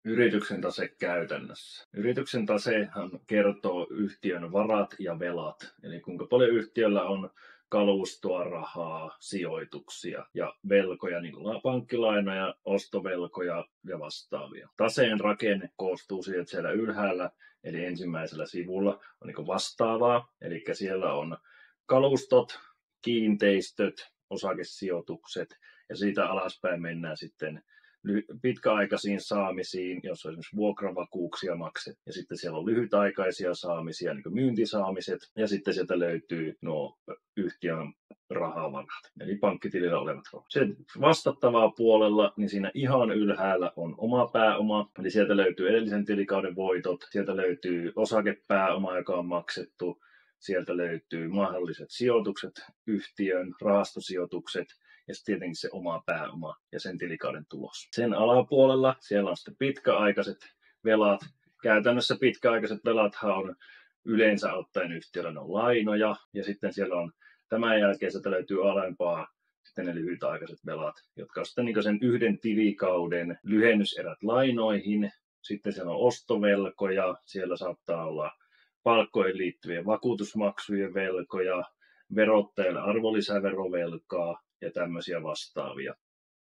Yrityksen tase käytännössä. Yrityksen tasehan kertoo yhtiön varat ja velat, eli kuinka paljon yhtiöllä on kalustoa, rahaa, sijoituksia ja velkoja, niin kuin pankkilainoja, ostovelkoja ja vastaavia. Taseen rakenne koostuu siitä, että siellä ylhäällä, eli ensimmäisellä sivulla, on niin vastaavaa, eli siellä on kalustot, kiinteistöt, osakesijoitukset, ja siitä alaspäin mennään sitten pitkäaikaisiin saamisiin, jos on esimerkiksi vuokravakuuksia makset, ja sitten siellä on lyhytaikaisia saamisia, niin kuin myyntisaamiset, ja sitten sieltä löytyy nuo yhtiön rahavarat, eli pankkitilillä olevat rahat. Sen vastattavaa puolella, niin siinä ihan ylhäällä on oma pääoma, eli sieltä löytyy edellisen tilikauden voitot, sieltä löytyy osakepääoma, joka on maksettu, sieltä löytyy mahdolliset sijoitukset, yhtiön rahastosijoitukset, ja sitten tietenkin se oma pääoma ja sen tilikauden tulos. Sen alapuolella siellä on sitten pitkäaikaiset velat. Käytännössä pitkäaikaiset velathan on yleensä ottaen yhtiöllä on lainoja, ja sitten siellä on tämän jälkeen sieltä löytyy alempaa sitten ne lyhytaikaiset velat, jotka on sitten niin sen yhden tilikauden lyhennyserät lainoihin. Sitten siellä on ostovelkoja, siellä saattaa olla palkkoihin liittyvien vakuutusmaksujen velkoja, verottajalle arvonlisäverovelkaa ja tämmöisiä vastaavia.